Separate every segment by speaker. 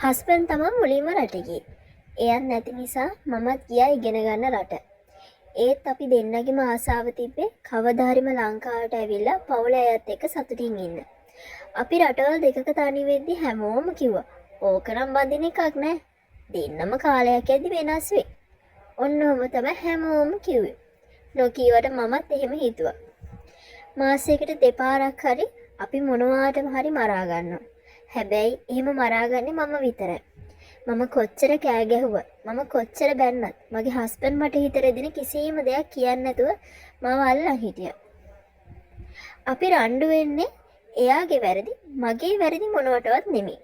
Speaker 1: Husband තමයි මුලින්ම රට ගියේ. එයත් නැති නිසා මමත් ගියා ඉගෙන ගන්න රට. ඒත් අපි දෙන්නගේම ආසාව තිබ්බේ කවදා හරිම ලංකාවට ඇවිල්ලා පවුල අයත් එක්ක සතුටින් ඉන්න. අපි රටවල් දෙකක තනි වෙද්දි හැමෝම කිව්වා ඕකනම් බඳින එකක් නෑ. දෙන්නම කාලයක් ඇද්දි වෙනස් වෙයි. ඔන්නෝම තමයි හැමෝම කිව්වේ. නොකීවට මමත් එහෙම හිතුවා. මාසයකට දෙපාරක් හරි අපි මොනවාටම හරි මරා ගන්නවා. හැබැයි එහෙම මරාගන්නේ මම විතරයි. මම කොච්චර කෑ ගැහුවත් මම කොච්චර බැන්නත් මගේ හස්බන්ඩ් මට හිත රෙදින කිසිම දෙයක් කියන්නේ නැතුව මාව අල්ලන් හිටියා. අපි රණ්ඩු වෙන්නේ එයාගේ වැරදි මගේ වැරදි මොනවටවත් නෙමෙයි.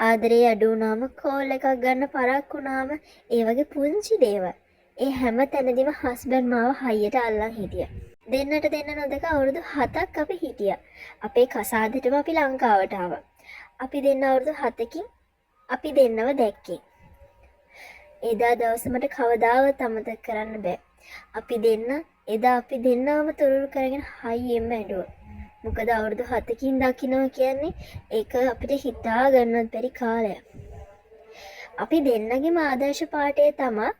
Speaker 1: ආදරේ අඩු වුණාම කෝල් එකක් ගන්න පරක් වුණාම ඒ වගේ පුංචි දේවල්. ඒ හැම තැනදීම හස්බන්ඩ් මාව හයියට අල්ලන් හිටියා. දෙන්නට දෙන්න නොදක අවුරුදු 7ක් අපි හිටියා. අපේ කසාදෙටම අපි ලංකාවට ආවා. අපි දෙන්න අවුරුදු 7කින් අපි දෙන්නව දැක්කේ. එදා දවස මට කවදාවත් අමතක කරන්න බෑ. අපි දෙන්නවම තුරුරු කරගෙන හයියෙන්ම ඇඬුවා. මොකද අවුරුදු 7කින් දකින්නවා කියන්නේ ඒක අපිට හිතා ගන්නවත් බැරි කාලයක්. අපි දෙන්නගේම ආදර්ශ පාඨය තමයි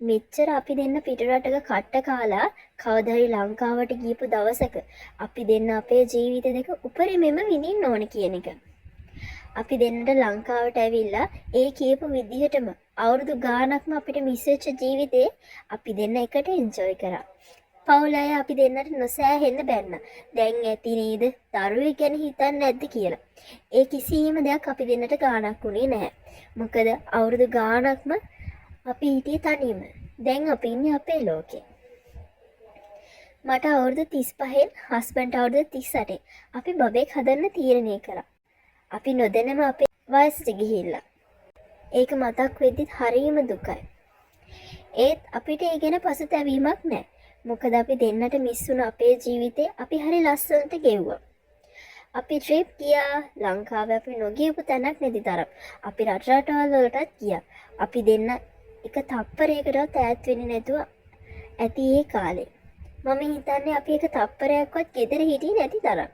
Speaker 1: මෙච්චර අපි දෙන්න පිටරටක කට්ට කාලා කවදා හරි ලංකාවට ගියපු දවසක අපි දෙන්න අපේ ජීවිත දෙක උපරිමෙම විඳින්න ඕන කියන එක. අපි දෙන්නට ලංකාවට ඇවිල්ලා ඒ කියපු විදිහටම අවුරුදු ගාණක්ම අපිට මිස් වෙච්ච ජීවිතේ අපි දෙන්න එකට එන්ජොයි කරා. පවුල අය අපි දෙන්නට නොසෑහෙන්න බැන්න. දැන් ඇති නේද දරුවෙක් ගැන හිතන්නේ නැද්ද කියලා. ඒ කිසිම දෙයක් අපි දෙන්නට ගාණක් උනේ නැහැ. මොකද අවුරුදු ගාණක්ම අපි හිටියේ තනියම. දැන් අපි ඉන්නේ අපේ ලෝකේ. මට අවුරුදු 35න් හස්බන්ඩ් අවුරුදු 38. අපි බබෙක් හදන්න තීරණය කළා. අපි නොදැනම අපේ වයසට ගිහිල්ලා. ඒක මතක් වෙද්දිත් හරියම දුකයි. ඒත් අපිට ඒ ගැන පසුතැවීමක් නැහැ. මොකද අපි දෙන්නට මිස් වුණ අපේ ජීවිතේ අපි හරි ලස්සනට ගෙවුවා. අපි ට්‍රිප් ගියා. ලංකාවේ අපි නොගියපු තැනක් නැති තරම්. අපි රටවල් වලටත් ගියා. අපි දෙන්න එක තප්පරයකටවත් ඈත් වෙන්නේ නැතුව ඇති ඒ කාලේ. මම හිතන්නේ අපි එක තප්පරයක්වත් ගෙදර හිටියේ නැති තරම්.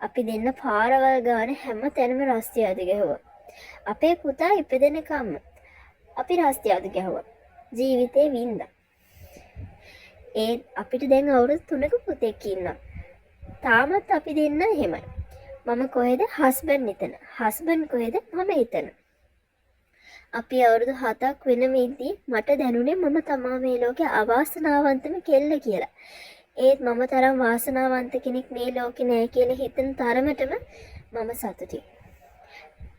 Speaker 1: අපි දෙන්න පාරවල් ගාන හැම තැනම රස්තියාදු ගැහුවා. අපේ පුතා ඉපදෙනකම් අපි රස්තියාදු ගැහුවා. ජීවිතේ වින්දා. ඒත් අපිට දැන් අවුරුදු 3ක පුතෙක් ඉන්නවා. තාමත් අපි දෙන්න එහෙමයි. මම කොහෙද හස්බන්ඩ් එතන. හස්බන්ඩ් කොහෙද මම එතන. අපි අවුරුදු 7ක් වෙනම ඉඳි මට දැනුනේ මම තමා මේ ලෝකේ අවාසනාවන්තම කෙල්ල කියලා. ඒත් මම තරම් වාසනාවන්ත කෙනෙක් මේ ලෝකේ නෑ කියලා හිතන තරමටම මම සතුටුයි.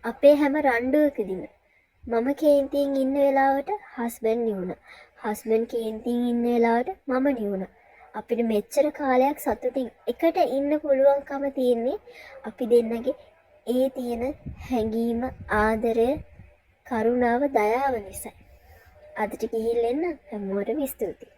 Speaker 1: අපේ හැම රණ්ඩුවකදීම මම කේන්තියෙන් ඉන්න වෙලාවට හස්බන්ඩ් නිවුණා. හස්බන්ඩ් කේන්තියෙන් ඉන්න වෙලාවට මම නිවුණා. අපිට මෙච්චර කාලයක් සතුටින් එකට ඉන්න පුළුවන්කම තියෙන්නේ අපි දෙන්නගේ ඒ තියෙන හැඟීම, ආදරය, කරුණාව, දයාව නිසා. අදට ගිහින් එන්න හැමෝටම ස්තුතියි.